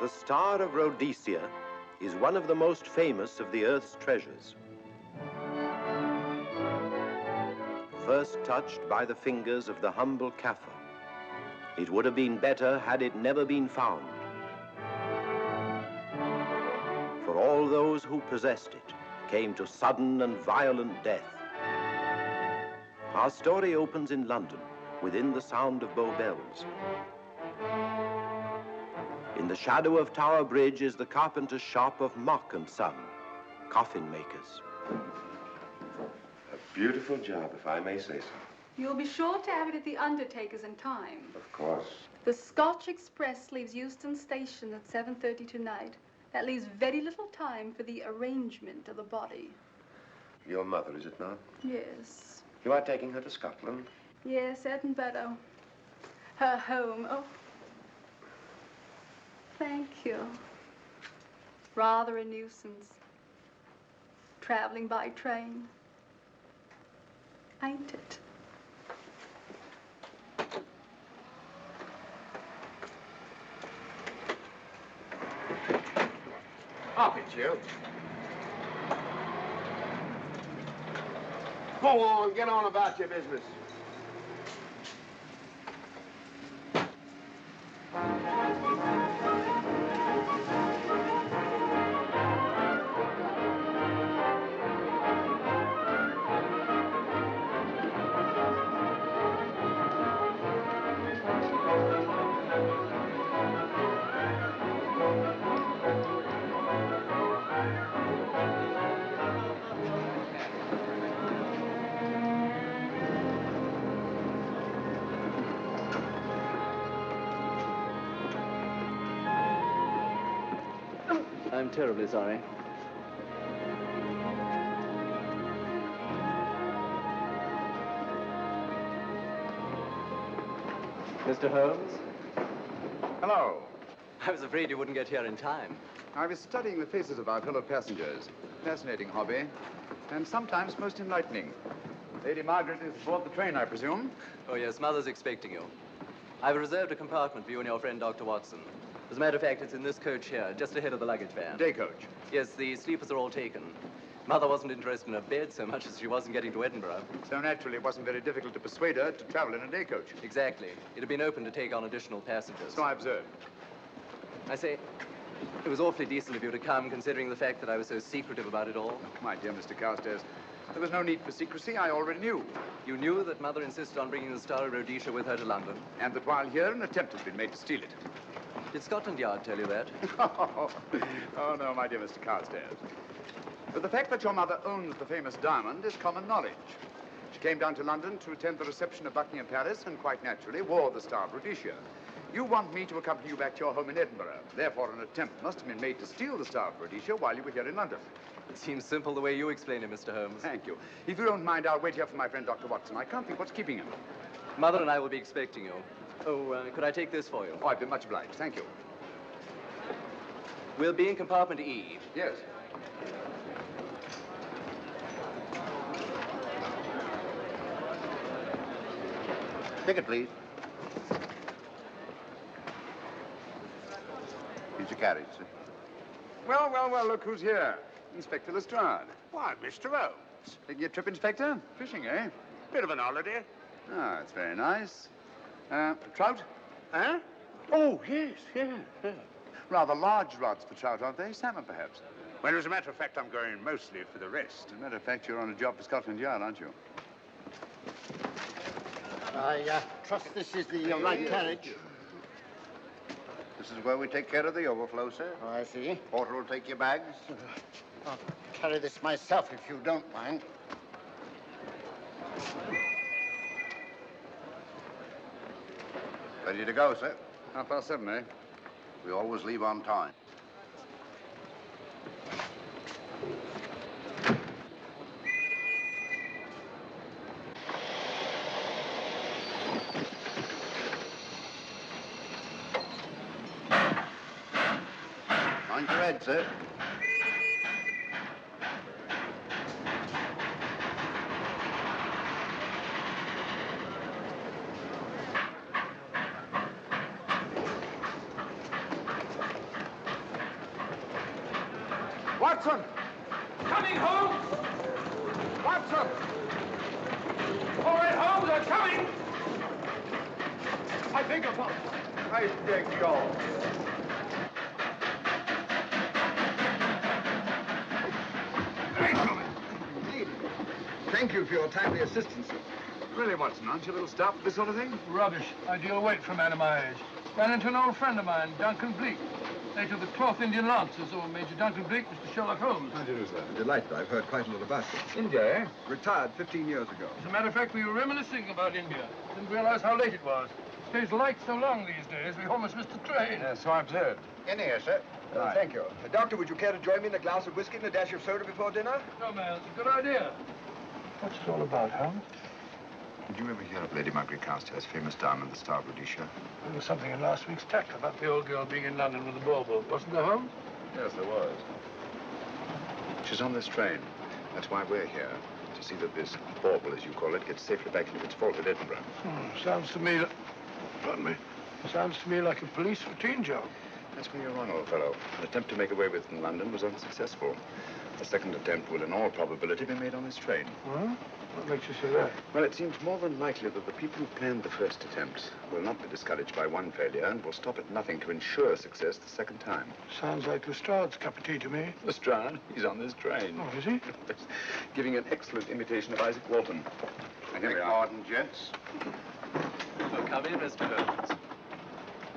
The Star of Rhodesia is one of the most famous of the Earth's treasures. First touched by the fingers of the humble Kaffir, it would have been better had it never been found. For all those who possessed it came to sudden and violent death. Our story opens in London, within the sound of Bow Bells. In the shadow of Tower Bridge is the carpenter's shop of Mock and Son, coffin makers. A beautiful job, if I may say so. You'll be sure to have it at the undertaker's in time. Of course. The Scotch Express leaves Euston Station at 7:30 tonight. That leaves very little time for the arrangement of the body. Your mother, is it not? Yes. You are taking her to Scotland? Yes, Edinburgh. Her home. Oh. Thank you. Rather a nuisance. Traveling by train. Ain't it? Up it, you. Go on, get on about your business. I'm terribly sorry. Mr. Holmes? Hello. I was afraid you wouldn't get here in time. I was studying the faces of our fellow passengers. Fascinating hobby, and sometimes most enlightening. Lady Margaret is aboard the train, I presume? Oh, yes, Mother's expecting you. I've reserved a compartment for you and your friend, Dr. Watson. As a matter of fact, it's in this coach here, just ahead of the luggage van. Day coach? Yes, the sleepers are all taken. Mother wasn't interested in a bed so much as she wasn't getting to Edinburgh. So naturally, it wasn't very difficult to persuade her to travel in a day coach. Exactly. It had been open to take on additional passengers. So I observed. I say, it was awfully decent of you to come, considering the fact that I was so secretive about it all. My dear Mr. Carstairs, there was no need for secrecy. I already knew. You knew that Mother insisted on bringing the Star of Rhodesia with her to London? And that while here, an attempt had been made to steal it. Did Scotland Yard tell you that? Oh, no, my dear Mr. Carstairs. But the fact that your mother owns the famous diamond is common knowledge. She came down to London to attend the reception of Buckingham Palace and quite naturally wore the Star of Rhodesia. You want me to accompany you back to your home in Edinburgh. Therefore, an attempt must have been made to steal the Star of Rhodesia while you were here in London. It seems simple the way you explain it, Mr. Holmes. Thank you. If you don't mind, I'll wait here for my friend, Dr. Watson. I can't think what's keeping him. Mother and I will be expecting you. Oh, could I take this for you? Oh, I'd be much obliged. Thank you. We'll be in compartment E. Yes. Ticket, please. Here's your carriage, sir. Well, well, well, look who's here. Inspector Lestrade. Why, Mr. Holmes. Taking your trip, Inspector? Fishing, eh? Bit of an holiday. Ah, it's very nice. Trout? Huh? Oh, yes, yeah. Rather large rods for trout, aren't they? Salmon, perhaps? Well, as a matter of fact, I'm going mostly for the rest. As a matter of fact, you're on a job for Scotland Yard, aren't you? I trust this is the right carriage. This is where we take care of the overflow, sir. Oh, I see. Porter will take your bags. I'll carry this myself if you don't mind. Ready to go, sir. 7:30, eh? We always leave on time. Mind your head, sir. Watson! Coming, Holmes! Watson! All right, Holmes, I'm coming! I beg your pardon. I beg your... Indeed. Thank you for your timely assistance. Really, Watson, aren't you a little stout for this sort of thing? Rubbish. Ideal weight for a man of my age. Ran into an old friend of mine, Duncan Bleak. Late of the 12th Indian Lancers, or Major Duncan Bleak, Mr. Sherlock Holmes. How do you do, sir? Delighted. I've heard quite a lot about you. India, eh? Retired 15 years ago. As a matter of fact, we were reminiscing about India. Didn't realize how late it was. Stays light so long these days, we almost missed the train. So I observed. In here, sir. Right. Thank you. Doctor, would you care to join me in a glass of whiskey and a dash of soda before dinner? No, man, it's a good idea. What's it all about, Holmes? Did you ever hear of Lady Margaret Carstairs' famous diamond, the Star of Rhodesia? There was something in last week's tack about the old girl being in London with a bauble, wasn't there, Holmes? Yes, there was. She's on this train. That's why we're here. To see that this bauble, as you call it, gets safely back into its vault at Edinburgh. Sounds to me... Pardon me. Sounds to me like a police routine job. That's where you're wrong, old fellow. An attempt to make away with it in London was unsuccessful. The second attempt will, in all probability, be made on this train. Huh? What makes you say that? Well, it seems more than likely that the people who planned the first attempt will not be discouraged by one failure and will stop at nothing to ensure success the second time. Sounds like Lestrade's cup of tea to me. Lestrade? He's on this train. Oh, is he? Giving an excellent imitation of Isaac Walton. And here we are. Pardon, gents. Oh, come in, Mr. Holmes.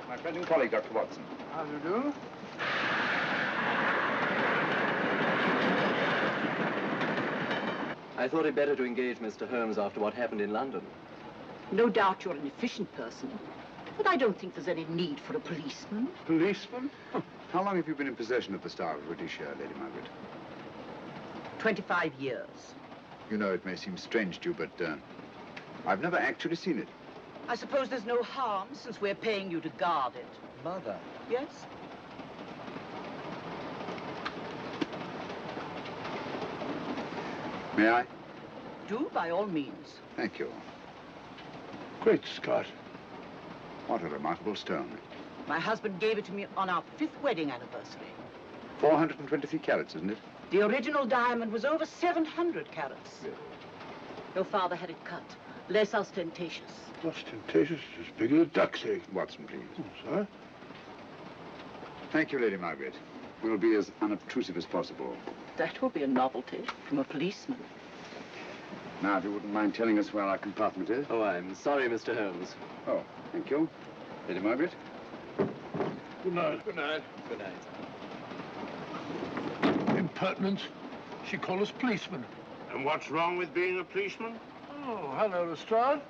My friend and colleague, Dr. Watson. How do you do? I thought it better to engage Mr. Holmes after what happened in London. No doubt you're an efficient person, but I don't think there's any need for a policeman. Policeman? How long have you been in possession of the Star of Rhodesia, Lady Margaret? 25 years. You know, it may seem strange to you, but I've never actually seen it. I suppose there's no harm since we're paying you to guard it. Mother. Yes? May I? Do, by all means. Thank you. Great Scott. What a remarkable stone. My husband gave it to me on our 5th wedding anniversary. 423 carats, isn't it? The original diamond was over 700 carats. Really? Your father had it cut, less ostentatious. Ostentatious, as big as a duck's egg. Watson, please. Oh, sir? Thank you, Lady Margaret. We'll be as unobtrusive as possible. That will be a novelty from a policeman. Now, if you wouldn't mind telling us where our compartment is. Oh, I'm sorry, Mr. Holmes. Oh, thank you. Lady Margaret? Good night. Good night. Good night. Impertinence. She called us policemen. And what's wrong with being a policeman? Oh, hello, Lestrade.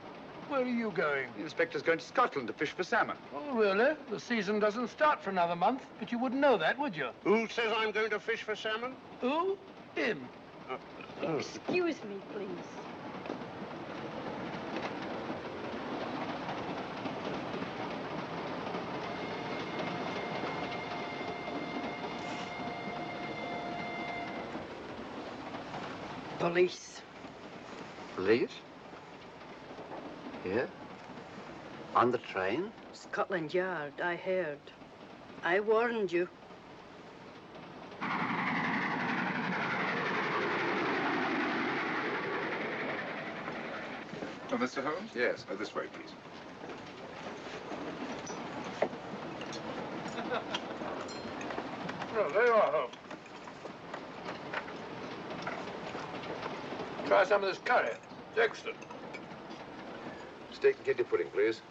Where are you going? The inspector's going to Scotland to fish for salmon. Oh, really? The season doesn't start for another month, but you wouldn't know that, would you? Who says I'm going to fish for salmon? Who? Him. Excuse me, please. Police. Police? Here? On the train? Scotland Yard, I heard. I warned you. Oh, Mr. Holmes? Yes. This way, please. Oh, there you are, Holmes. Try some of this curry. It's excellent. Steak and kidney pudding, please.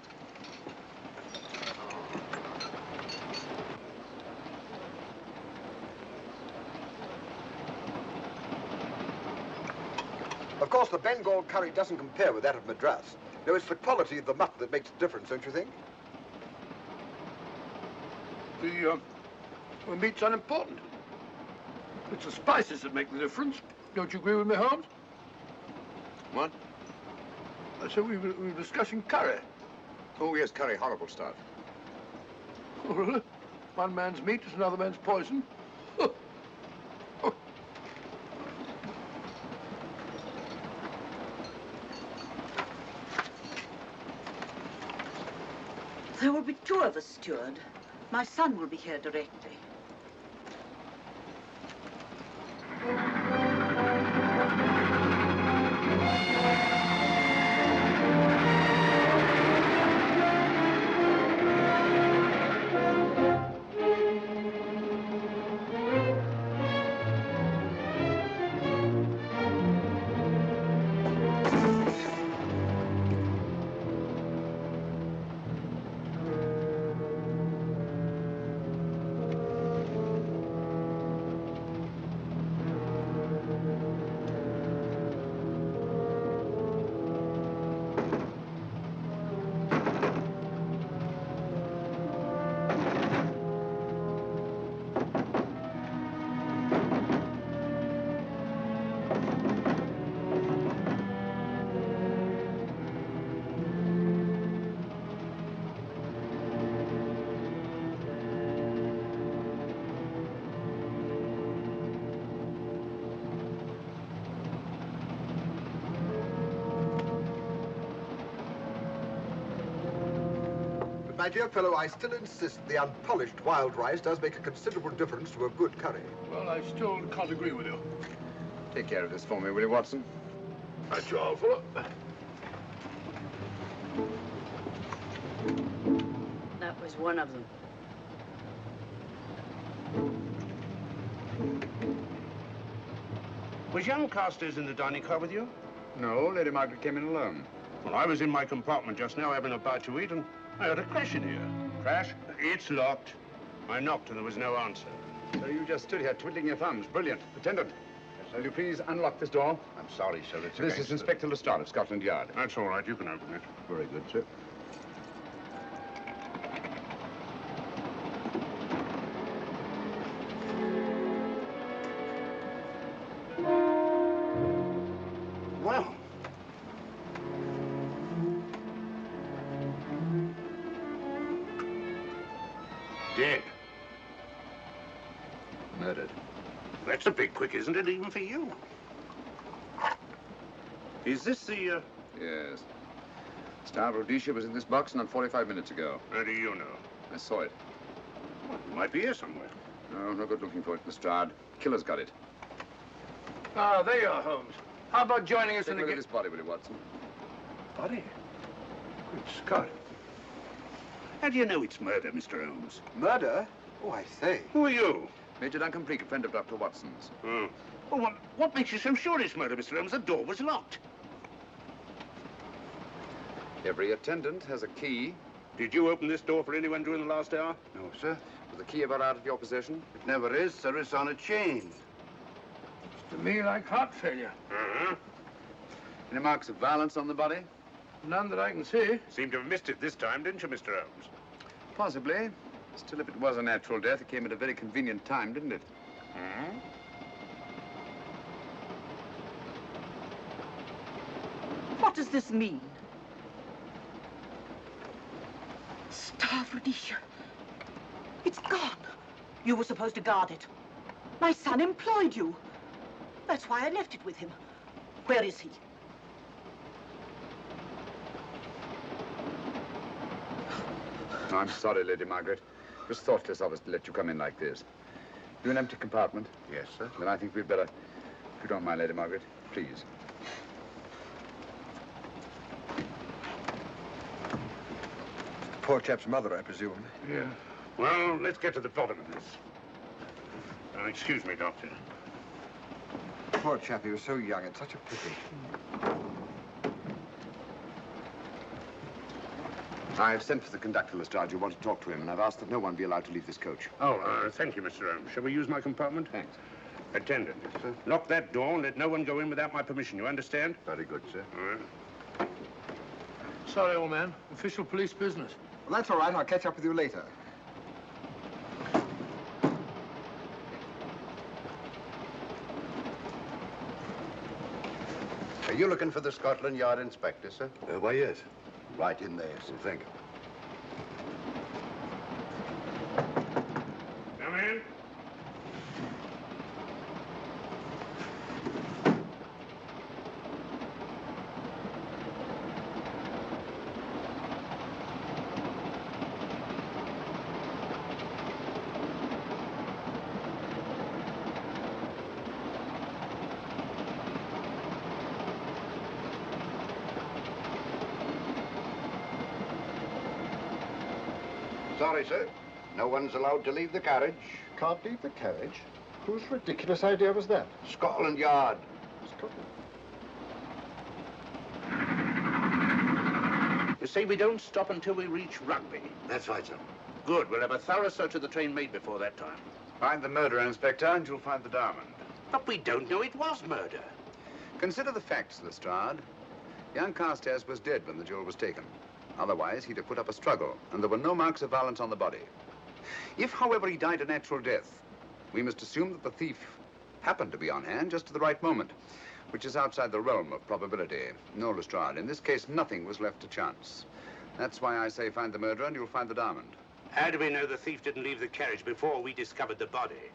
Of course, the Bengal curry doesn't compare with that of Madras. No, it's the quality of the mutton that makes the difference, don't you think? The meat's unimportant. It's the spices that make the difference. Don't you agree with me, Holmes? What? I said we were discussing curry. Oh, yes, curry, horrible stuff. Oh, really? One man's meat is another man's poison. There will be 2 of us, steward. My son will be here directly. My dear fellow, I still insist the unpolished wild rice does make a considerable difference to a good curry. Well, I still can't agree with you. Take care of this for me, will you, Watson? That's your offer. That was one of them. Was young Carstairs in the dining car with you? No, Lady Margaret came in alone. Well, I was in my compartment just now having a bite to eat, and I heard a crash in here. Crash? It's locked. I knocked and there was no answer. So you just stood here twiddling your thumbs. Brilliant. Attendant, will you please unlock this door? I'm sorry, sir. It's This against is Inspector Lestrade of Scotland Yard. That's all right. You can open it. Very good, sir. Well. Dead. Murdered. That's a bit quick, isn't it, even for you? Is this the, Yes. Star of Rhodesia was in this box not 45 minutes ago. How do you know? I saw it. Well, it might be here somewhere. No, no good looking for it, Lestrade. Killer's got it. Ah, there you are, Holmes. How about joining us Take in a the... look at this body, will you, Watson? Body? Good Scott. How do you know it's murder, Mr. Holmes? Murder? Oh, I say. Who are you? Major Duncan Bleak, a friend of Dr. Watson's. Oh. Well, what makes you so sure it's murder, Mr. Holmes? The door was locked. Every attendant has a key. Did you open this door for anyone during the last hour? No, sir. Was the key ever out of your possession? It never is, sir. It's on a chain. To me, like heart failure. Uh-huh. Any marks of violence on the body? None that I can see. Seemed to have missed it this time, didn't you, Mr. Holmes? Possibly. Still, if it was a natural death, it came at a very convenient time, didn't it? Hmm? What does this mean? Star of Rhodesia. It's gone. You were supposed to guard it. My son employed you. That's why I left it with him. Where is he? No, I'm sorry, Lady Margaret. It was thoughtless of us to let you come in like this. You an empty compartment? Yes, sir. Then I think we'd better, if you don't mind, Lady Margaret, please. Poor chap's mother, I presume. Yeah. Well, let's get to the bottom of this. Excuse me, Doctor. Poor chap, he was so young. It's such a pity. I've sent for the conductor, Lestrade. You want to talk to him, and I've asked that no one be allowed to leave this coach. Oh, thank you, Mr. Holmes. Shall we use my compartment? Thanks. Attendant. Yes, sir. Lock that door and let no one go in without my permission. You understand? Very good, sir. All right. Sorry, old man. Official police business. Well, that's all right. I'll catch up with you later. Are you looking for the Scotland Yard inspector, sir? Why, yes. Right in there, sir. Thank you. Come in. Sorry, sir. No one's allowed to leave the carriage. Can't leave the carriage? Whose ridiculous idea was that? Scotland Yard. Scotland. You say we don't stop until we reach Rugby. That's right, sir. Good. We'll have a thorough search of the train made before that time. Find the murderer, Inspector, and you'll find the diamond. But we don't know it was murder. Consider the facts, Lestrade. Young Carstairs was dead when the jewel was taken. Otherwise, he'd have put up a struggle, and there were no marks of violence on the body. If, however, he died a natural death, we must assume that the thief happened to be on hand just at the right moment, which is outside the realm of probability. No, Lestrade, in this case, nothing was left to chance. That's why I say find the murderer and you'll find the diamond. How do we know the thief didn't leave the carriage before we discovered the body?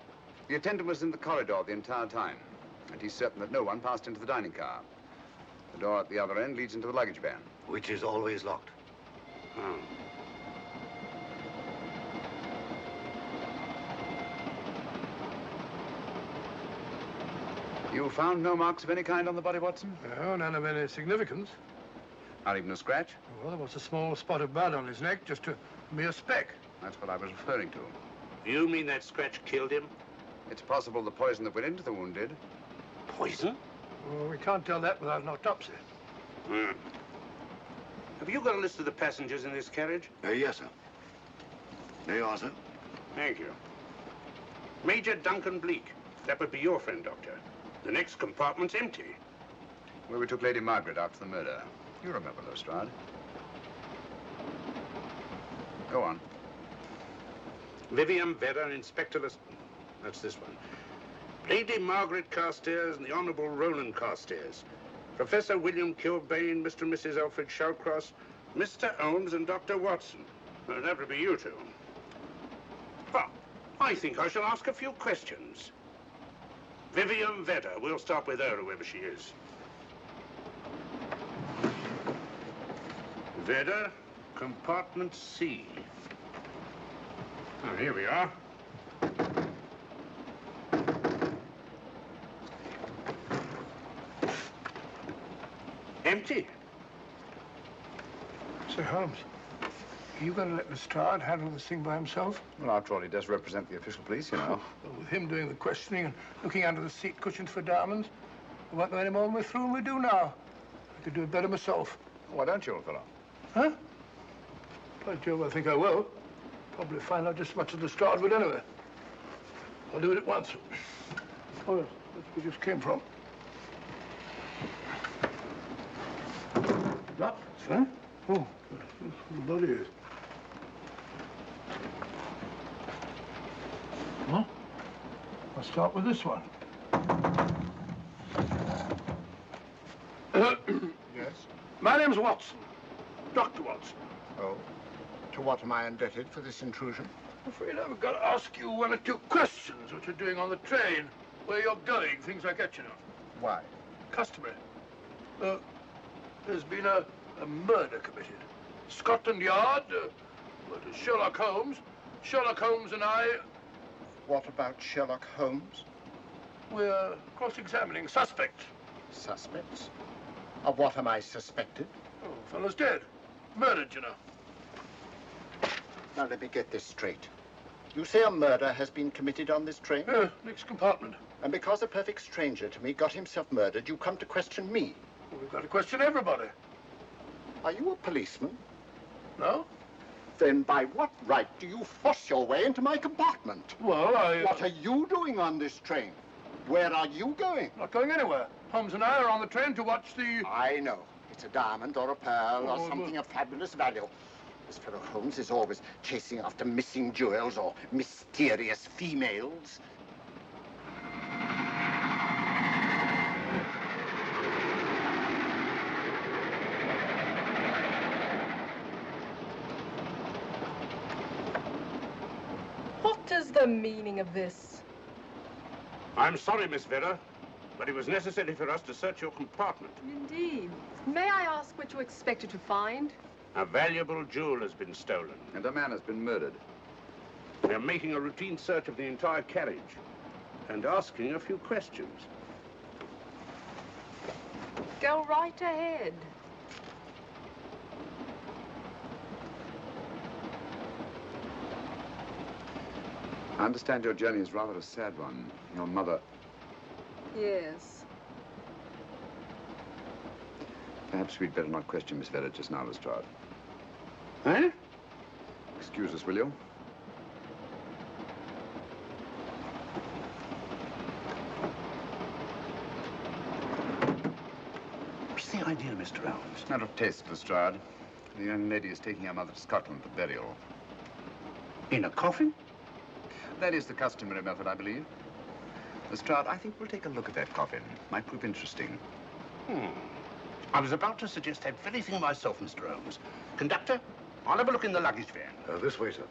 The attendant was in the corridor the entire time, and he's certain that no one passed into the dining car. The door at the other end leads into the luggage van. Which is always locked. Hmm. You found no marks of any kind on the body, Watson? No, none of any significance. Not even a scratch? Well, there was a small spot of blood on his neck, just a mere speck. That's what I was referring to. You mean that scratch killed him? It's possible the poison that went into the wound did. Poison? Well, we can't tell that without an autopsy. Hmm. Have you got a list of the passengers in this carriage? Yes, sir. There you are, sir. Thank you. Major Duncan Bleak. That would be your friend, Doctor. The next compartment's empty. Where we took Lady Margaret after the murder. You remember, Lestrade. Go on. Vivian Vedder, Inspector That's this one. Lady Margaret Carstairs and the Honorable Roland Carstairs. Professor William Kilbane, Mr. and Mrs. Alfred Shallcross, Mr. Holmes, and Dr. Watson. Well, that would be you two. Well, I think I shall ask a few questions. Vivian Vedder. We'll start with her, whoever she is. Vedder, compartment C. Oh, here we are. Empty. Say, Holmes, are you going to let Lestrade handle this thing by himself? Well, after all, he does represent the official police, you know. Well, with him doing the questioning and looking under the seat cushions for diamonds, we won't know any more than we're through and we do now. I could do it better myself. Why don't you, old fellow? Huh? By Jove, I think I will. Probably find out just as much as Lestrade would anyway. I'll do it at once. Oh, yes, that's where we just came from. What? Huh? Oh, that's where the body is. Huh? I'll start with this one. Yes? My name's Watson. Dr. Watson. Oh. To what am I indebted for this intrusion? I'm afraid I've got to ask you one or two questions. What you're doing on the train, where you're going, things like that, you know. Why? Customary. There's been a murder committed. Scotland Yard, murder Sherlock Holmes. Sherlock Holmes and I, What about Sherlock Holmes? we're cross-examining suspects. Suspects? Of what am I suspected? Oh, fellow's dead. Murdered, you know. Now, let me get this straight. You say a murder has been committed on this train? Next compartment. And because a perfect stranger to me got himself murdered, you come to question me? Well, we've got to question everybody. Are you a policeman? No? Then by what right do you force your way into my compartment? Well, What are you doing on this train? Where are you going? Not going anywhere. Holmes and I are on the train to watch the... I know. It's a diamond or a pearl or Oh, something of fabulous value. This fellow Holmes is always chasing after missing jewels or mysterious females. What is the meaning of this? I'm sorry, Miss Vedder, but it was necessary for us to search your compartment. Indeed. May I ask what you expected to find? A valuable jewel has been stolen. And a man has been murdered. We're making a routine search of the entire carriage and asking a few questions. Go right ahead. I understand your journey is rather a sad one. Your mother... Yes. Perhaps we'd better not question Miss Vedder just now, Lestrade. Eh? Excuse us, will you? What's the idea, Mr. Holmes? It's not of taste, Lestrade. The young lady is taking her mother to Scotland for burial. In a coffin? That is the customary method, I believe. Lestrade, I think we'll take a look at that coffin. Might prove interesting. I was about to suggest that very thing myself, Mr. Holmes. Conductor, I'll have a look in the luggage van. This way, sir.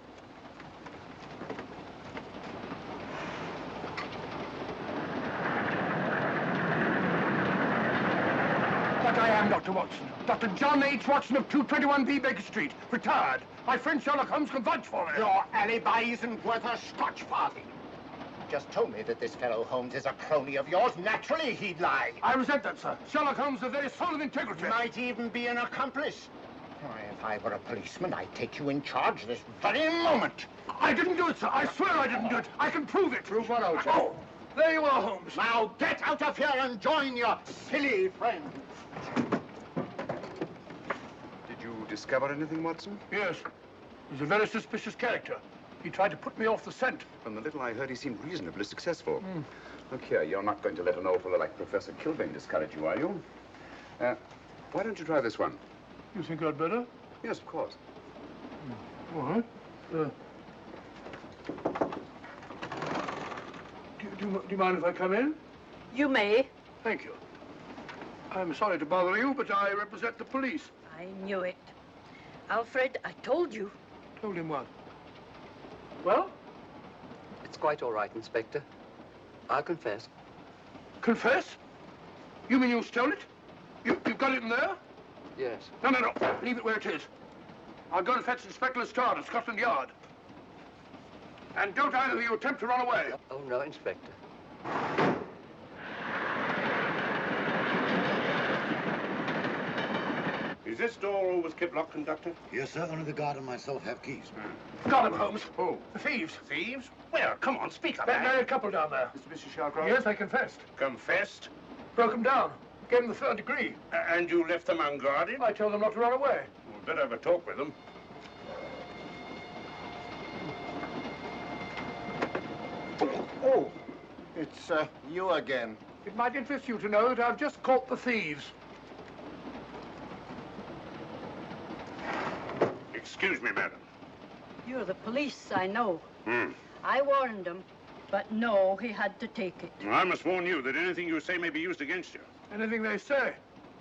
But I am Dr. Watson. Dr. John H. Watson of 221B Baker Street. Retired. My friend Sherlock Holmes can vouch for me. Your alibi isn't worth a Scotch party. Just told me that this fellow Holmes is a crony of yours. Naturally, he'd lie. I resent that, sir. Sherlock Holmes is the very soul of integrity. Might even be an accomplice. Why, if I were a policeman, I'd take you in charge this very moment. I didn't do it, sir. I swear I didn't do it. I can prove it. Prove what, old chap? Oh, there you are, Holmes. Now get out of here and join your silly friends. Did you discover anything, Watson? Yes. He's a very suspicious character. He tried to put me off the scent. From the little I heard, he seemed reasonably successful. Look here, you're not going to let an old fellow like Professor Kilbane discourage you, are you? Why don't you try this one? You think I'd better? Yes, of course. All right. Do you mind if I come in? You may. Thank you. I'm sorry to bother you, but I represent the police. I knew it. Alfred, I told you. Told him what? Well? It's quite all right, Inspector. I'll confess. Confess? You mean you stole it? You've got it in there? Yes. No. Leave it where it is. I'll go and fetch Inspector Lestrade at Scotland Yard. And don't either of you attempt to run away. Oh, no, Inspector. Is this door always kept locked, Conductor? Yes, sir. Only the guard and myself have keys. Got him, Holmes. Oh. The thieves. Thieves? Where? Come on, speak up, That man. married couple down there. Mr. Sherlock? Yes, I confessed. Confessed? Broke them down. Gave them the third degree. And you left them unguarded? I told them not to run away. We'd better have a talk with them. Oh, it's you again. It might interest you to know that I've just caught the thieves. Excuse me, madam. You're the police, I know. I warned him, but no, he had to take it. I must warn you that anything you say may be used against you. Anything they say.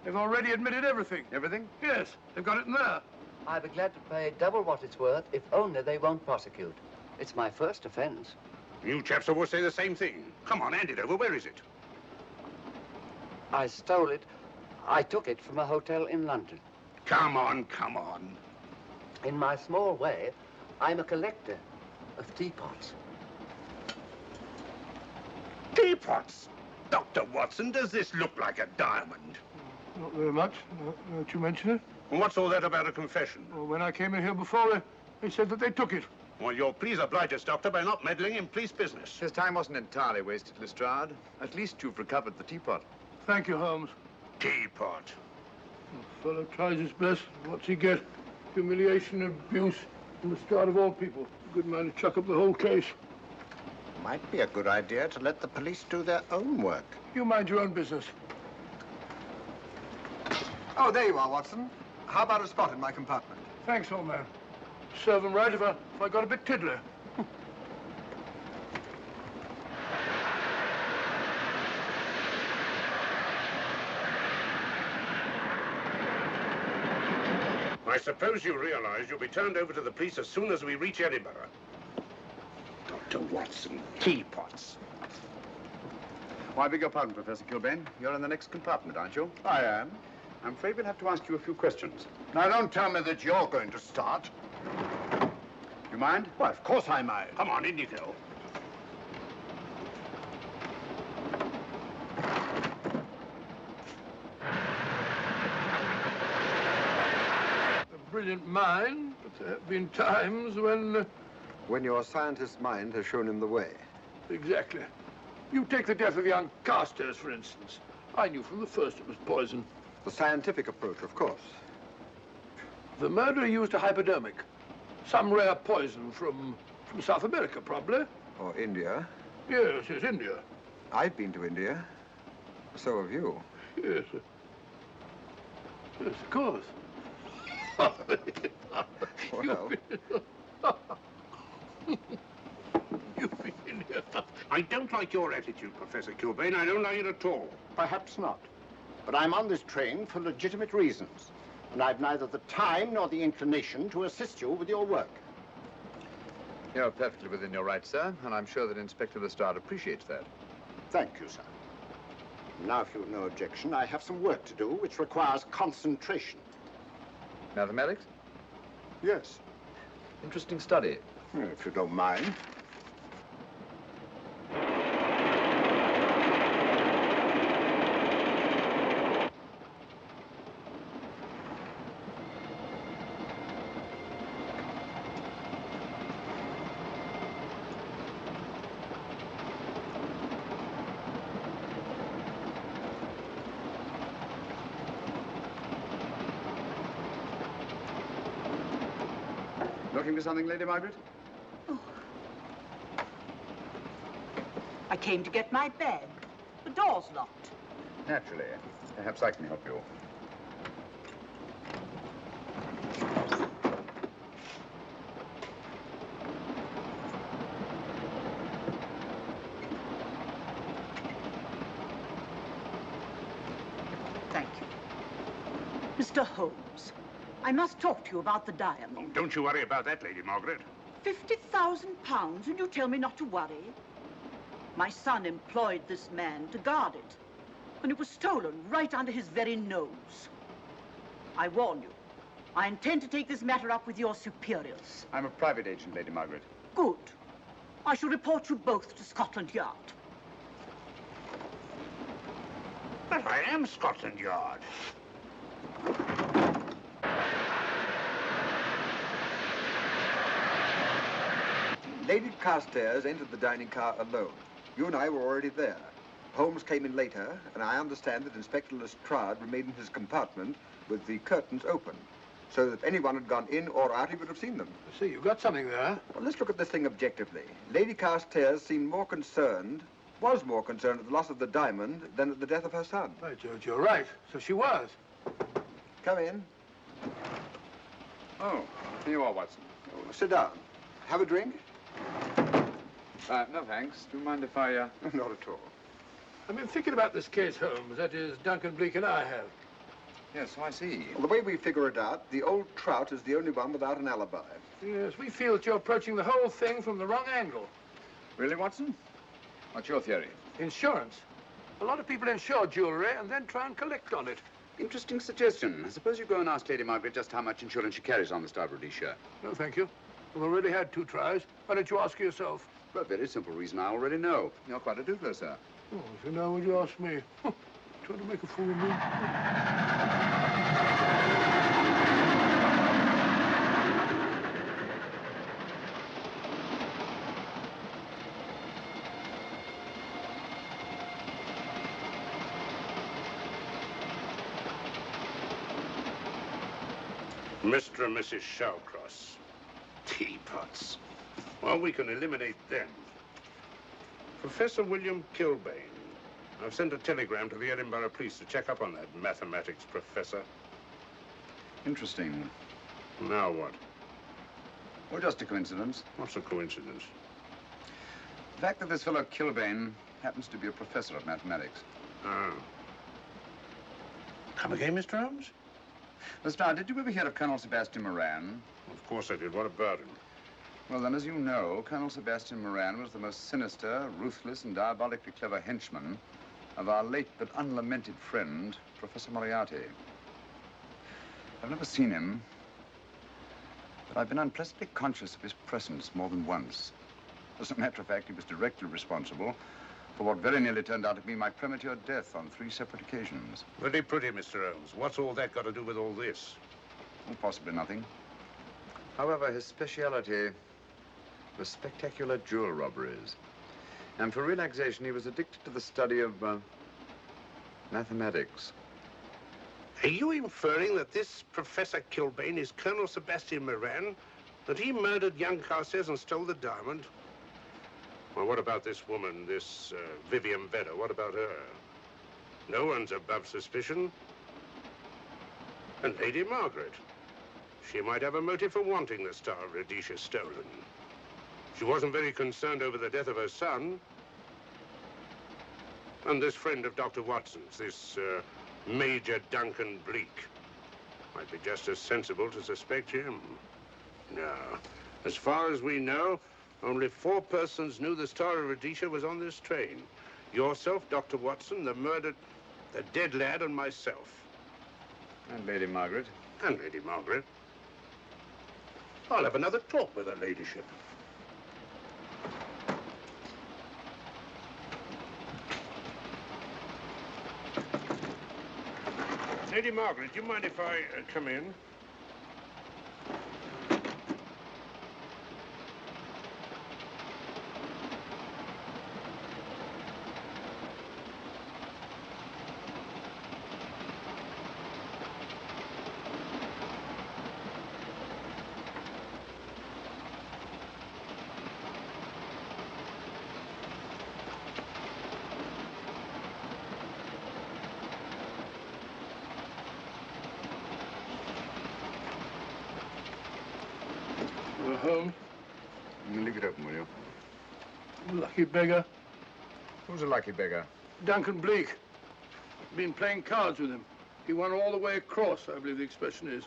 They've already admitted everything. Everything? Yes, they've got it in there. I'd be glad to pay double what it's worth if only they won't prosecute. It's my first offense. You chaps always say the same thing. Come on, hand it over. Where is it? I stole it. I took it from a hotel in London. Come on, come on. In my small way, I'm a collector of teapots. Teapots? Dr. Watson, does this look like a diamond? Not very much, now that you mention it. And what's all that about a confession? Well, when I came in here before, they said that they took it. Well, you'll please oblige us, Doctor, by not meddling in police business. His time wasn't entirely wasted, Lestrade. At least you've recovered the teapot. Thank you, Holmes. Teapot. The fellow tries his best. What's he get? Humiliation and abuse from the start of all people. A good man to chuck up the whole case. Might be a good idea to let the police do their own work. You mind your own business. Oh, there you are, Watson. How about a spot in my compartment? Thanks, old man. Serve 'em right if I got a bit tiddler. I suppose you realize you'll be turned over to the police as soon as we reach Edinburgh. Dr. Watson, teapots. Oh, I beg your pardon, Professor Kilbane. You're in the next compartment, aren't you? I am. I'm afraid we'll have to ask you a few questions. Now, don't tell me that you're going to start. You mind? Why, of course I mind. Come on, in you go. A brilliant mind, but there have been times when When your scientist's mind has shown him the way. Exactly. You take the death of young Carstairs, for instance. I knew from the first it was poison. The scientific approach, of course. The murderer used a hypodermic. Some rare poison from South America, probably. Or India. Yes, India. I've been to India. So have you. Yes. Yes, of course. Well. I don't like your attitude, Professor Kilbane. I don't like it at all. Perhaps not. But I'm on this train for legitimate reasons. And I've neither the time nor the inclination to assist you with your work. You're perfectly within your rights, sir, and I'm sure that Inspector Lestrade appreciates that. Thank you, sir. Now, if you've no objection, I have some work to do which requires concentration. Mathematics? Yes. Interesting study. If you don't mind. Looking for something, Lady Margaret? Oh. I came to get my bag. The door's locked. Naturally. Perhaps I can help you. Thank you. Mr. Holmes, I must talk to you about the diamond. Oh, don't you worry about that, Lady Margaret. £50,000, and you tell me not to worry? My son employed this man to guard it, and it was stolen right under his very nose. I warn you, I intend to take this matter up with your superiors. I'm a private agent, Lady Margaret. Good. I shall report you both to Scotland Yard. But I am Scotland Yard. Lady Carstairs entered the dining car alone. You and I were already there. Holmes came in later, and I understand that Inspector Lestrade remained in his compartment with the curtains open, so that if anyone had gone in or out, he would have seen them. I see, you've got something there. Well, let's look at this thing objectively. Lady Carstairs seemed more concerned, was more concerned at the loss of the diamond than at the death of her son. By George, you're right. So she was. Come in. Oh, here you are, Watson. Oh, sit down. Have a drink? No, thanks. Do you mind if I, Not at all. I've been thinking about this case, Holmes. That is, Duncan Bleak and I have. Yes, so I see. Well, the way we figure it out, the old trout is the only one without an alibi. Yes, we feel that you're approaching the whole thing from the wrong angle. Really, Watson? What's your theory? Insurance. A lot of people insure jewelry and then try and collect on it. Interesting suggestion. I suppose you go and ask Lady Margaret just how much insurance she carries on the Starboard Rhodesia. No, thank you. We've already had 2 tries. Why don't you ask her yourself? For a very simple reason I already know. You're quite a doodler, sir. Oh, so now would you ask me? Trying to make a fool of me. Mr. and Mrs. Shawcross. Teapots. Well, we can eliminate them. Professor William Kilbane. I've sent a telegram to the Edinburgh police to check up on that mathematics professor. Interesting. Now what? Well, just a coincidence. What's a coincidence? The fact that this fellow Kilbane happens to be a professor of mathematics. Ah. Come again, Mr. Holmes? Lestrade, did you ever hear of Colonel Sebastian Moran? Of course I did. What about him? Well, then, as you know, Colonel Sebastian Moran was the most sinister, ruthless, and diabolically clever henchman of our late but unlamented friend, Professor Moriarty. I've never seen him, but I've been unpleasantly conscious of his presence more than once. As a matter of fact, he was directly responsible for what very nearly turned out to be my premature death on 3 separate occasions. Very pretty, Mr. Holmes. What's all that got to do with all this? Well, possibly nothing. However, his speciality were spectacular jewel robberies. And for relaxation, he was addicted to the study of mathematics. Are you inferring that this Professor Kilbane is Colonel Sebastian Moran? That he murdered young Carstairs and stole the diamond? Well, what about this woman, this Vivian Vedder? What about her? No one's above suspicion. And Lady Margaret. She might have a motive for wanting the Star of Rhodesia stolen. She wasn't very concerned over the death of her son. And this friend of Dr. Watson's, this Major Duncan Bleak, might be just as sensible to suspect him. No. As far as we know, only 4 persons knew the Star of Rhodesia was on this train. Yourself, Dr. Watson, the dead lad, and myself. And Lady Margaret. And Lady Margaret. I'll have another talk with her ladyship. Lady Margaret, do you mind if I come in? Holmes? Leave it open, will you? Lucky beggar. Who's a lucky beggar? Duncan Bleak. Been playing cards with him. He won all the way across, I believe the expression is.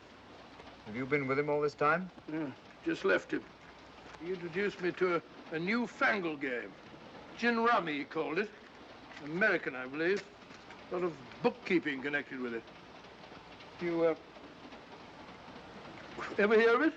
Have you been with him all this time? Yeah, just left him. He introduced me to a newfangled game. Gin rummy, he called it. American, I believe. A lot of bookkeeping connected with it. You, ever hear of it?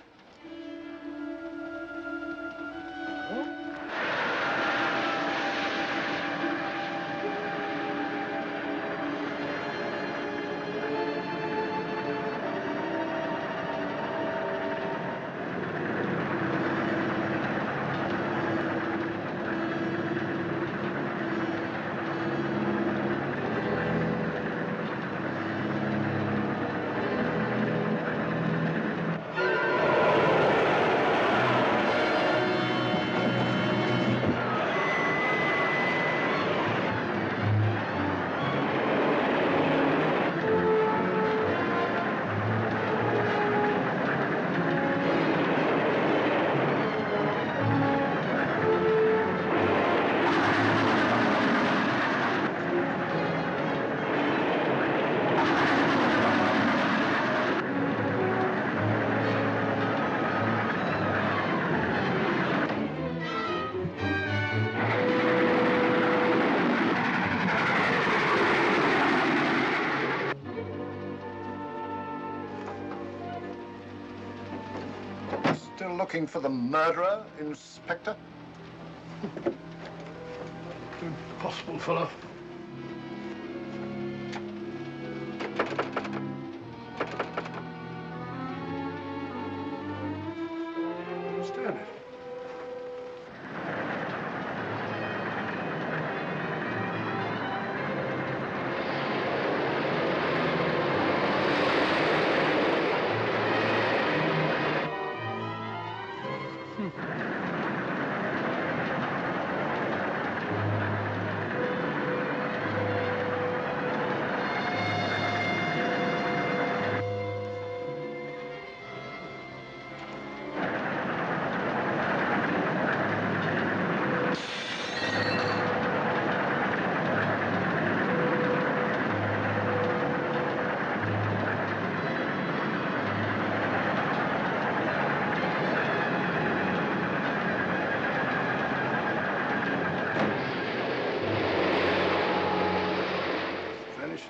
Still looking for the murderer, Inspector? Impossible, fellow. I don't understand it.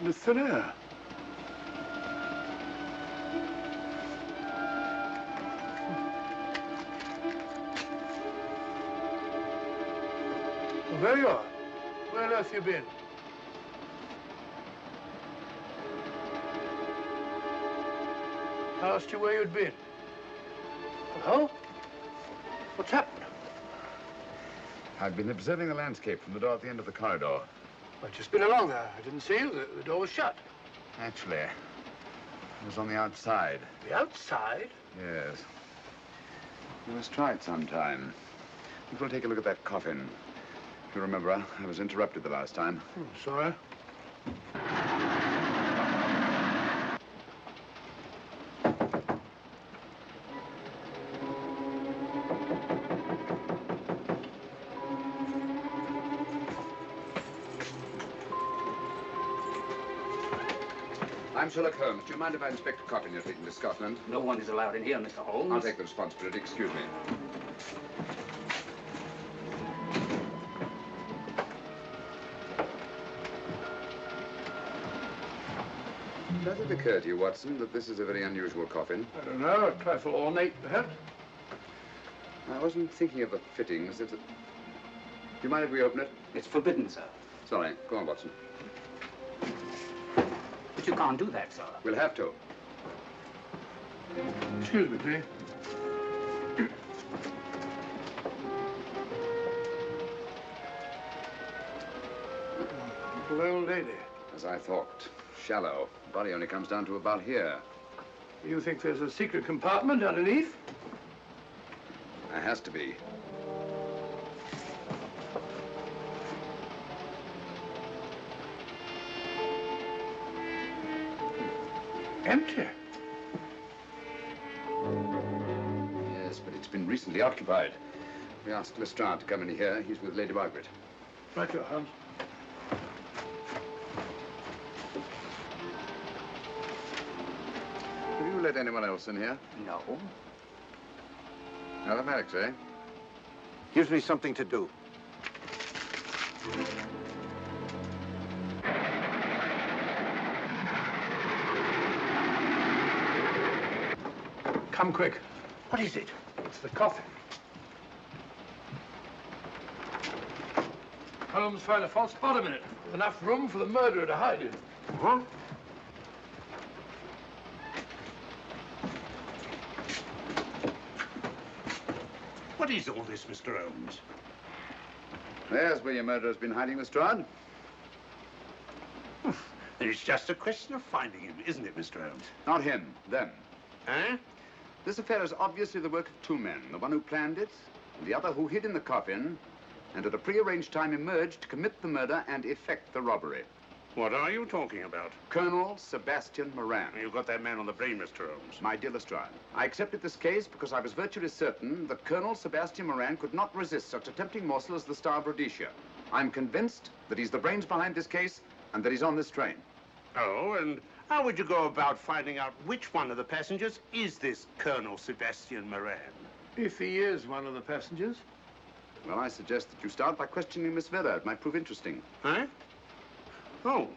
Into thin air. Well, there you are. Where on earth you been? I asked you where you'd been. Hello? What's happened? I've been observing the landscape from the door at the end of the corridor. I've just been along there. I didn't see you. The door was shut. Actually, it was on the outside. The outside? Yes. You must try it sometime. We'll take a look at that coffin. If you remember, I was interrupted the last time. Oh, sorry. I'm Sherlock Holmes. Do you mind if I inspect a coffin you're taking to Scotland? No one is allowed in here, Mr. Holmes. I'll take the responsibility. Excuse me. Does it occur to you, Watson, that this is a very unusual coffin? I don't know. A trifle ornate, perhaps. I wasn't thinking of the fittings. Do you mind if we open it? It's forbidden, sir. Sorry. Go on, Watson. But you can't do that, sir. We'll have to. Excuse me, please. Little old lady. As I thought. Shallow. Body only comes down to about here. You think there's a secret compartment underneath? There has to be. Empty. Yes, but it's been recently occupied. We asked Lestrade to come in here. He's with Lady Margaret. Right, your Holmes. Have you let anyone else in here? No. Mathematics, eh? Gives me something to do. Come quick. What is it? It's the coffin. Holmes found a false bottom in it, with enough room for the murderer to hide in. Huh? What is all this, Mr. Holmes? There's where your murderer's been hiding, Lestrade. It's just a question of finding him, isn't it, Mr. Holmes? Not him, them. Eh? This affair is obviously the work of two men, the one who planned it, and the other who hid in the coffin, and at a prearranged time emerged to commit the murder and effect the robbery. What are you talking about? Colonel Sebastian Moran. You've got that man on the brain, Mr. Holmes. My dear Lestrade, I accepted this case because I was virtually certain that Colonel Sebastian Moran could not resist such a tempting morsel as the Star of Rhodesia. I'm convinced that he's the brains behind this case and that he's on this train. Oh, and how would you go about finding out which one of the passengers is this Colonel Sebastian Moran? If he is one of the passengers. Well, I suggest that you start by questioning Miss Vera. It might prove interesting. Huh? Oh.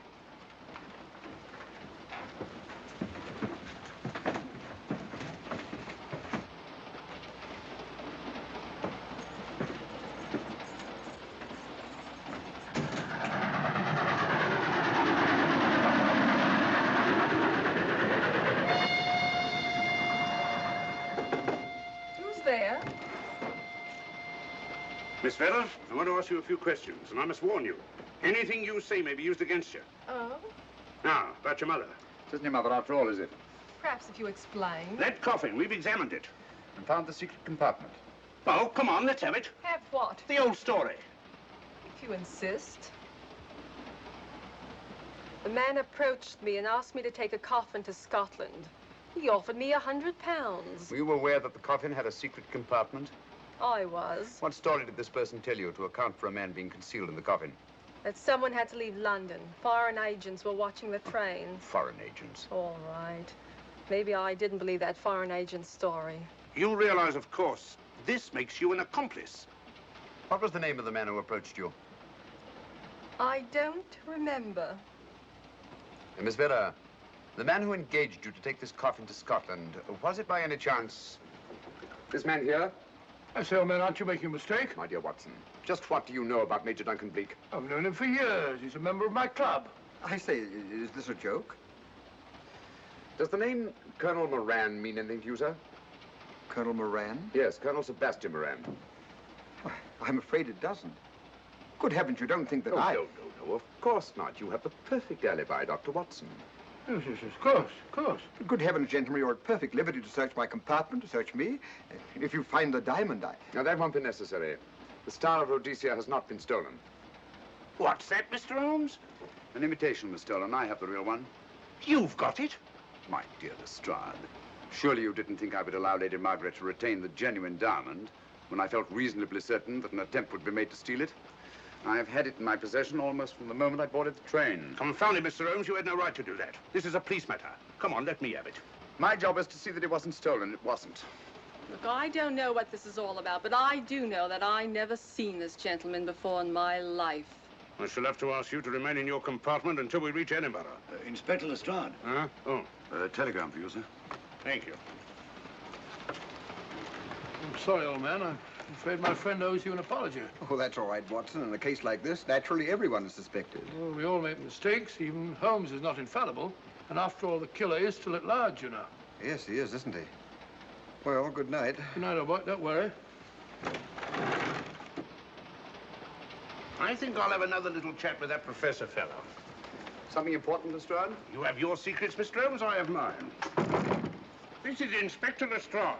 Miss Vera, I want to ask you a few questions, and I must warn you. Anything you say may be used against you. Oh? Now, about your mother. It isn't your mother after all, is it? Perhaps if you explain. That coffin, we've examined it. And found the secret compartment. Oh, come on, let's have it. Have what? The old story. If you insist. The man approached me and asked me to take a coffin to Scotland. He offered me £100. Were you aware that the coffin had a secret compartment? I was. What story did this person tell you to account for a man being concealed in the coffin? That someone had to leave London. Foreign agents were watching the trains. Foreign agents? All right. Maybe I didn't believe that foreign agent story. You realize, of course, this makes you an accomplice. What was the name of the man who approached you? I don't remember. Miss Vera, the man who engaged you to take this coffin to Scotland, was it by any chance this man here? I say, old man, aren't you making a mistake? My dear Watson, just what do you know about Major Duncan Bleak? I've known him for years. He's a member of my club. I say, is this a joke? Does the name Colonel Moran mean anything to you, sir? Colonel Moran? Yes, Colonel Sebastian Moran. I'm afraid it doesn't. Good heavens, you don't think that I... No, of course not. You have the perfect alibi, Dr. Watson. Yes, of course, of course. But good heavens, gentlemen, you're at perfect liberty to search my compartment, to search me. If you find the diamond, Now, that won't be necessary. The Star of Rhodesia has not been stolen. What's that, Mr. Holmes? An imitation was stolen. I have the real one. You've got it? My dear Lestrade, surely you didn't think I would allow Lady Margaret to retain the genuine diamond when I felt reasonably certain that an attempt would be made to steal it? I've had it in my possession almost from the moment I boarded the train. Confound it, Mr. Holmes, you had no right to do that. This is a police matter. Come on, let me have it. My job is to see that it wasn't stolen. It wasn't. Look, I don't know what this is all about, but I do know that I never seen this gentleman before in my life. I shall have to ask you to remain in your compartment until we reach Edinburgh. Inspector Lestrade. Huh? Oh. Telegram for you, sir. Thank you. I'm sorry, old man. I'm afraid my friend owes you an apology. Oh, that's all right, Watson. In a case like this, naturally everyone is suspected. Well, we all make mistakes. Even Holmes is not infallible. And after all, the killer is still at large, you know. Yes, he is, isn't he? Well, good night. Good night, old boy. Don't worry. I think I'll have another little chat with that professor fellow. Something important, Lestrade? You have your secrets, Mr. Holmes, I have mine. This is Inspector Lestrade.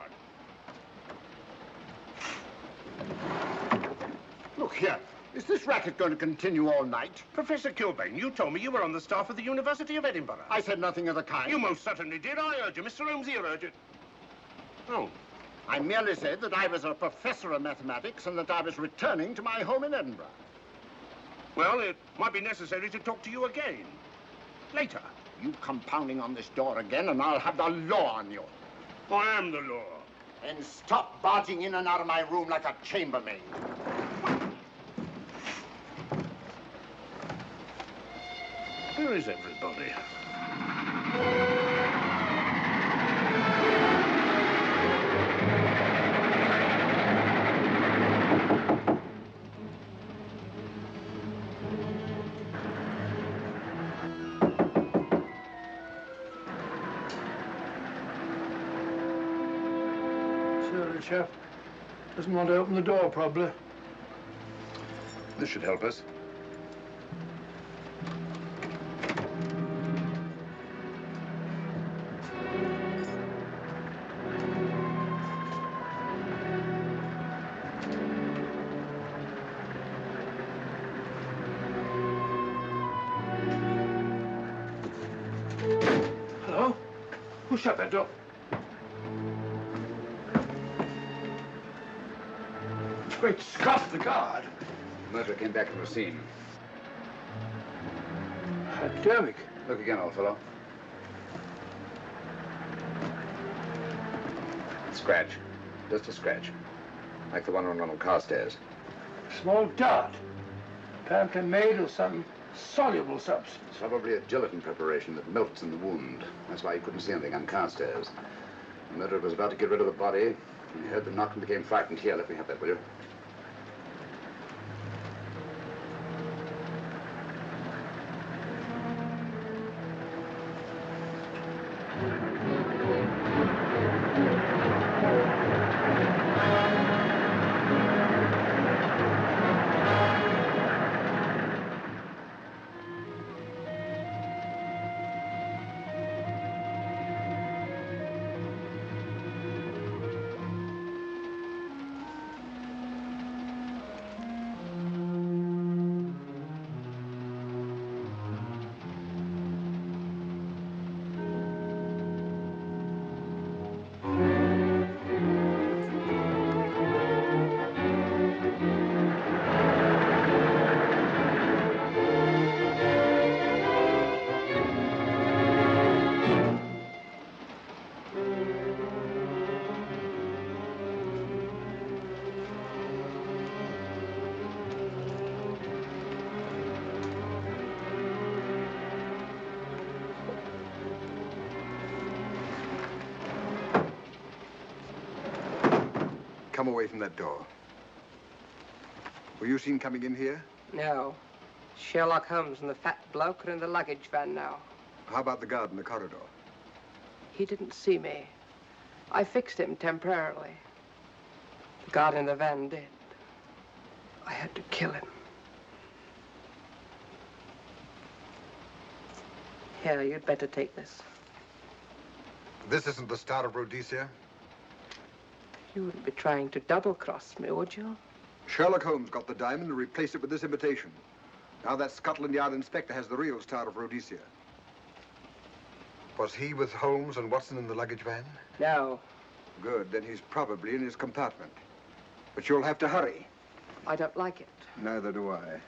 Look here. Is this racket going to continue all night? Professor Kilbane, you told me you were on the staff of the University of Edinburgh. I said nothing of the kind. You most certainly did. I urge you. Mr. Holmes here urged it. Oh. I merely said that I was a professor of mathematics and that I was returning to my home in Edinburgh. Well, it might be necessary to talk to you again. Later. You come pounding on this door again and I'll have the law on you. I am the law. Then stop barging in and out of my room like a chambermaid. Where is everybody? Sure, the chap doesn't want to open the door, probably. This should help us. Hello? Who shut that door? Great Scott, the guard. The murderer came back from the scene. Academic. Look again, old fellow. Scratch. Just a scratch. Like the one on Ronald Carstairs. Small dot. Apparently made of some soluble substance. Probably a gelatin preparation that melts in the wound. That's why you couldn't see anything on Carstairs. The murderer was about to get rid of the body. He heard the knock and became frightened. Here, let me have that, will you? Come away from that door. Were you seen coming in here? No. Sherlock Holmes and the fat bloke are in the luggage van now. How about the guard in the corridor? He didn't see me. I fixed him temporarily. The guard in the van did. I had to kill him. Here, you'd better take this. This isn't the Star of Rhodesia? You wouldn't be trying to double-cross me, would you? Sherlock Holmes got the diamond and replaced it with this imitation. Now that Scotland Yard inspector has the real Star of Rhodesia. Was he with Holmes and Watson in the luggage van? No. Good, then he's probably in his compartment. But you'll have to hurry. I don't like it. Neither do I.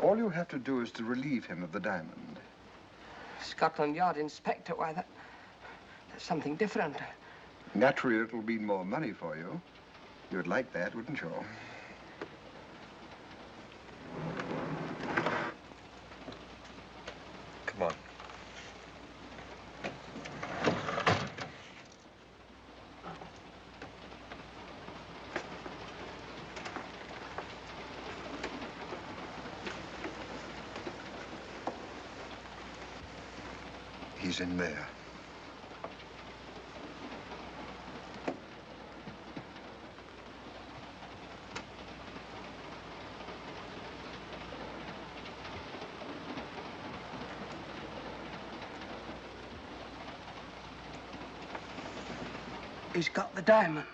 All you have to do is to relieve him of the diamond. Scotland Yard inspector, why, that's something different. Naturally, it'll mean more money for you. You'd like that, wouldn't you? Come on. He's in there. He's got the diamond.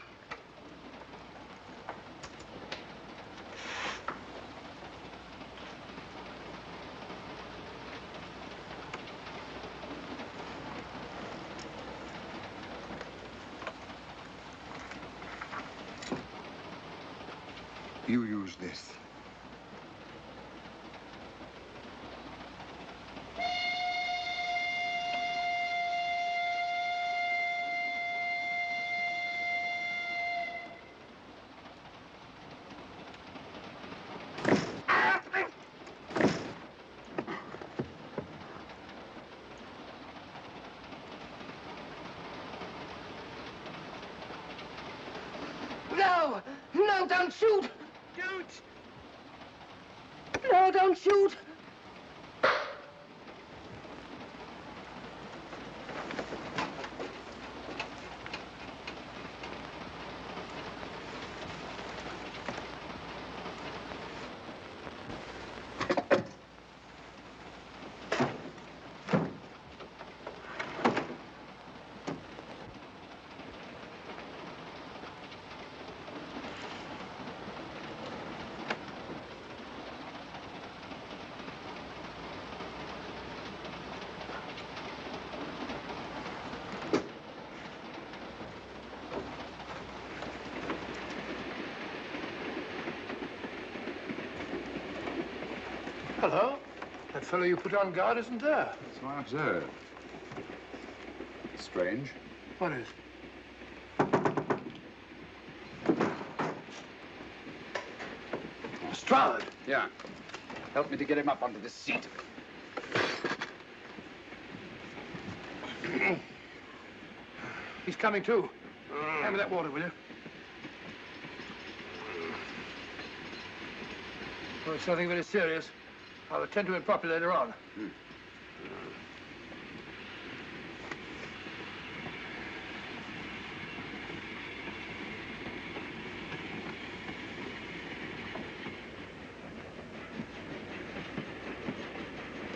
You use this. No! No, don't shoot! Don't! No, don't shoot! Hello. That fellow you put on guard isn't there. So I observe. Strange. What is? Lestrade. Yeah. Help me to get him up onto this seat. He's coming too. Hand me that water, will you? Well, it's nothing very serious. I'll attend to him properly later on.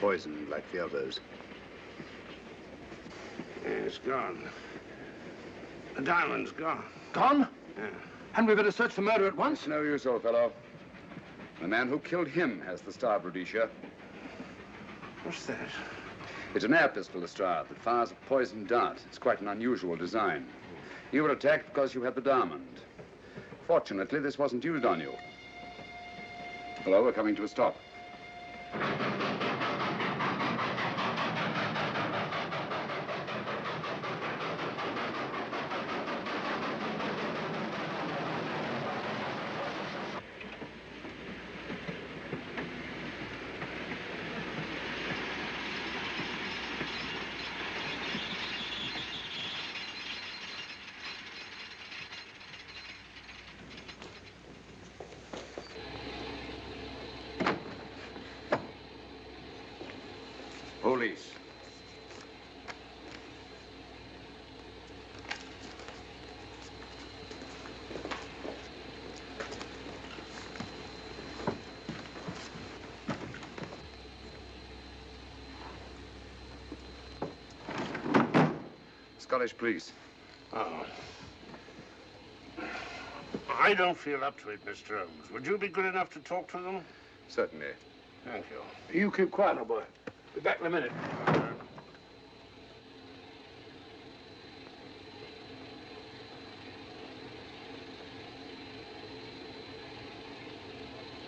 Poisoned like the others. Yeah, it's gone. The diamond's gone. Gone? Yeah. Hadn't we better search for murder at once? It's no use, old fellow. The man who killed him has the Star of Rhodesia. What's that? It's an air pistol, Lestrade, that fires a poisoned dart. It's quite an unusual design. You were attacked because you had the diamond. Fortunately, this wasn't used on you. Hello, we're coming to a stop. Police. Scottish police. Oh. I don't feel up to it, Mr. Holmes. Would you be good enough to talk to them? Certainly. Thank you. You keep quiet, old boy. Be back in a minute.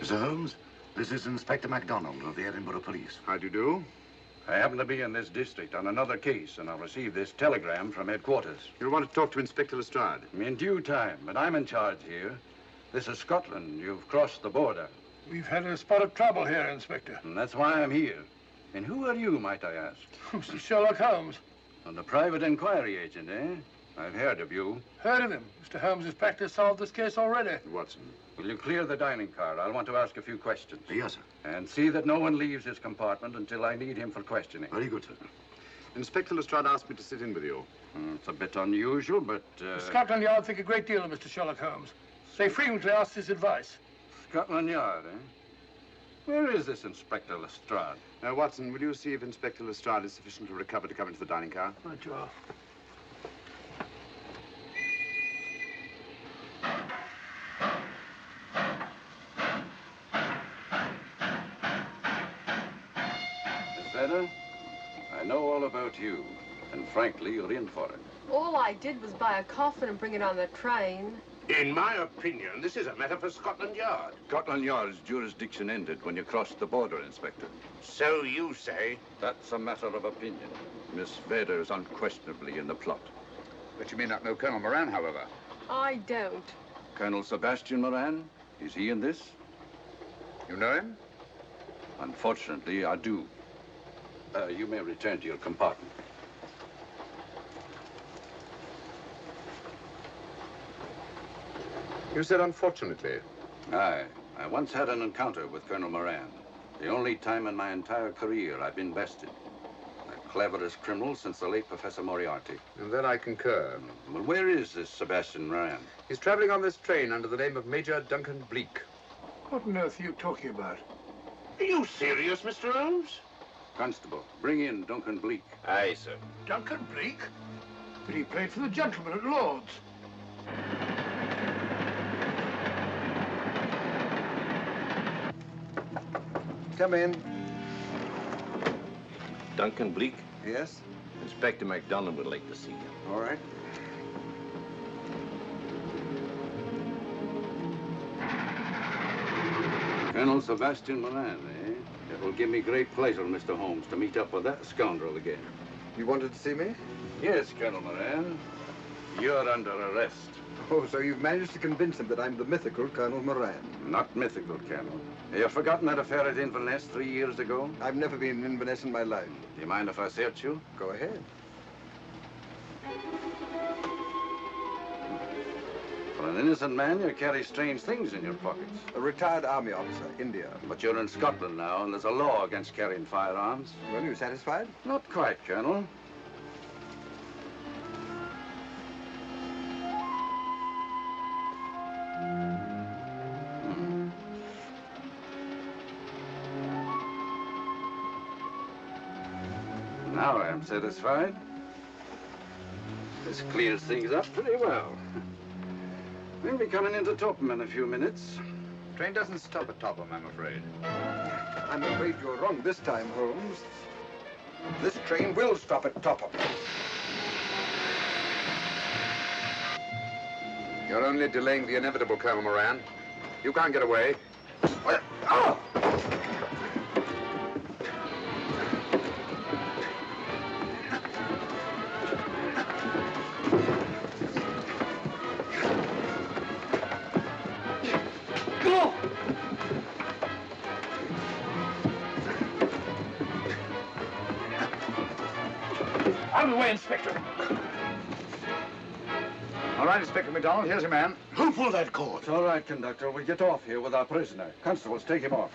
Mr. Holmes, this is Inspector MacDonald of the Edinburgh Police. How do you do? I happen to be in this district on another case, and I received this telegram from headquarters. You want to talk to Inspector Lestrade? In due time, but I'm in charge here. This is Scotland. You've crossed the border. We've had a spot of trouble here, Inspector. And that's why I'm here. And who are you, might I ask? Mr. Sherlock Holmes. And the private inquiry agent, eh? I've heard of you. Heard of him. Mr. Holmes has practically solved this case already. Watson. Will you clear the dining car? I'll want to ask a few questions. Yes, sir. And see that no one leaves his compartment until I need him for questioning. Very good, sir. Inspector Lestrade asked me to sit in with you. It's a bit unusual, but... Scotland Yard think a great deal of Mr. Sherlock Holmes. They frequently ask his advice. Scotland Yard, eh? Where is this Inspector Lestrade? Watson, will you see if Inspector Lestrade is sufficiently recovered to come into the dining car? Right, you are. I know all about you, and frankly, you're in for it. All I did was buy a coffin and bring it on the train. In my opinion, this is a matter for Scotland Yard. Scotland Yard's jurisdiction ended when you crossed the border, Inspector. So you say? That's a matter of opinion. Miss Vader is unquestionably in the plot. But you may not know Colonel Moran, however. I don't. Colonel Sebastian Moran, is he in this? You know him? Unfortunately, I do. You may return to your compartment. You said unfortunately. Aye. I once had an encounter with Colonel Moran. The only time in my entire career I've been bested. The cleverest criminal since the late Professor Moriarty. And then I concur. Well, where is this Sebastian Moran? He's traveling on this train under the name of Major Duncan Bleak. What on earth are you talking about? Are you serious, Mr. Holmes? Constable, bring in Duncan Bleak. Aye, sir. Duncan Bleak? But he played for the gentleman at Lord's. Come in. Duncan Bleak? Yes? Inspector MacDonald would like to see you. All right. Colonel Sebastian Moran, eh? It will give me great pleasure, Mr. Holmes, to meet up with that scoundrel again. You wanted to see me? Yes, Colonel Moran. You're under arrest. Oh, so you've managed to convince him that I'm the mythical Colonel Moran. Not mythical, Colonel. You've forgotten that affair at Inverness 3 years ago? I've never been in Inverness in my life. Do you mind if I search you? Go ahead. For an innocent man, you carry strange things in your pockets. A retired army officer, India. But you're in Scotland now, and there's a law against carrying firearms. Well, you satisfied? Not quite, Colonel. Now I am satisfied. This clears things up pretty well. We'll be coming into Topham in a few minutes. Train doesn't stop at Topham, I'm afraid. I'm afraid you're wrong this time, Holmes. This train will stop at Topham. You're only delaying the inevitable, Colonel Moran. You can't get away. Oh! Out of the way, Inspector. All right, Inspector MacDonald, here's your man. Who pulled that cord? It's all right, conductor. We'll get off here with our prisoner. Constables, take him off.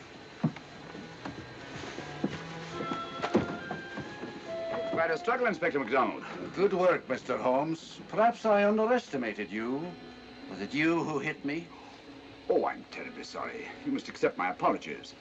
Quite a struggle, Inspector MacDonald. Good work, Mr. Holmes. Perhaps I underestimated you. Was it you who hit me? Oh, I'm terribly sorry. You must accept my apologies.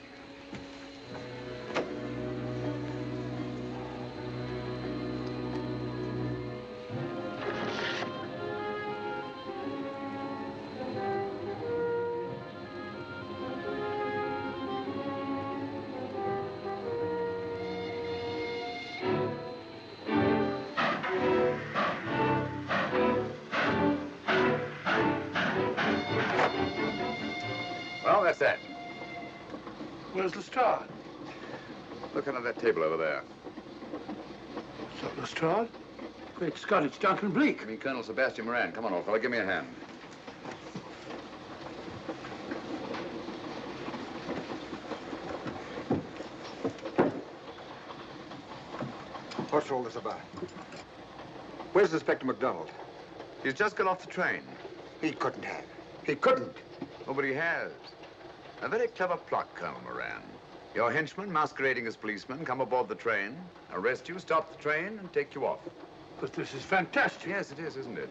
Well, that's that. Where's Lestrade? Look under that table over there. Is that Lestrade? Great Scott, it's Duncan Bleak. I mean, Colonel Sebastian Moran. Come on, old fellow, give me a hand. What's all this about? Where's Inspector MacDonald? He's just got off the train. He couldn't have. He couldn't. Oh, but he has. A very clever plot, Colonel Moran. Your henchmen, masquerading as policemen, come aboard the train, arrest you, stop the train, and take you off. But this is fantastic. Yes, it is, isn't it?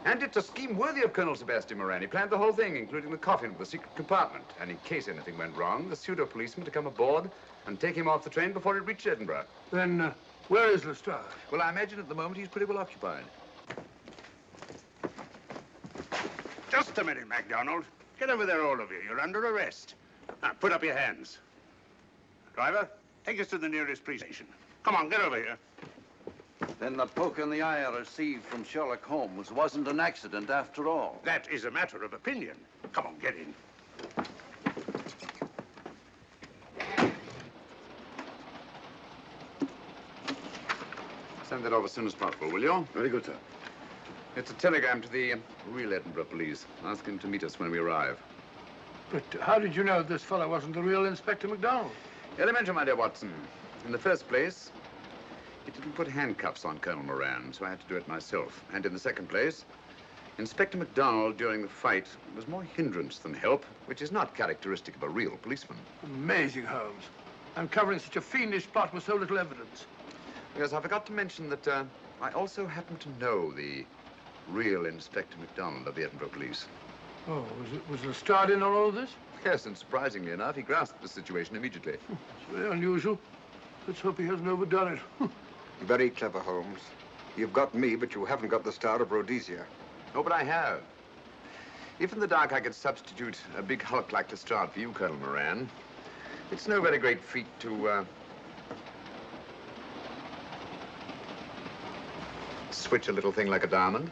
And it's a scheme worthy of Colonel Sebastian Moran. He planned the whole thing, including the coffin of the secret compartment. And in case anything went wrong, the pseudo-policeman to come aboard and take him off the train before it reached Edinburgh. Then, where is Lestrade? Well, I imagine at the moment he's pretty well occupied. Just a minute, MacDonald. Get over there, all of you. You're under arrest. Now, put up your hands. Driver, take us to the nearest police station. Come on, get over here. Then the poke in the eye I received from Sherlock Holmes wasn't an accident after all. That is a matter of opinion. Come on, get in. Send that off as soon as possible, will you? Very good, sir. It's a telegram to the real Edinburgh police. Ask him to meet us when we arrive. But how did you know this fellow wasn't the real Inspector MacDonald? Elementary, my dear Watson. In the first place, he didn't put handcuffs on Colonel Moran, so I had to do it myself. And in the second place, Inspector MacDonald, during the fight, was more hindrance than help, which is not characteristic of a real policeman. Amazing, Holmes. Uncovering such a fiendish plot with so little evidence. Yes, I forgot to mention that I also happen to know the real Inspector MacDonald of the Edinburgh Police. Oh, was Lestrade in on all of this? Yes, and surprisingly enough, he grasped the situation immediately. It's very unusual. Let's hope he hasn't overdone it. Very clever, Holmes. You've got me, but you haven't got the Star of Rhodesia. Oh, but I have. If in the dark I could substitute a big hulk like Lestrade for you, Colonel Moran, it's no very great feat to, switch a little thing like a diamond.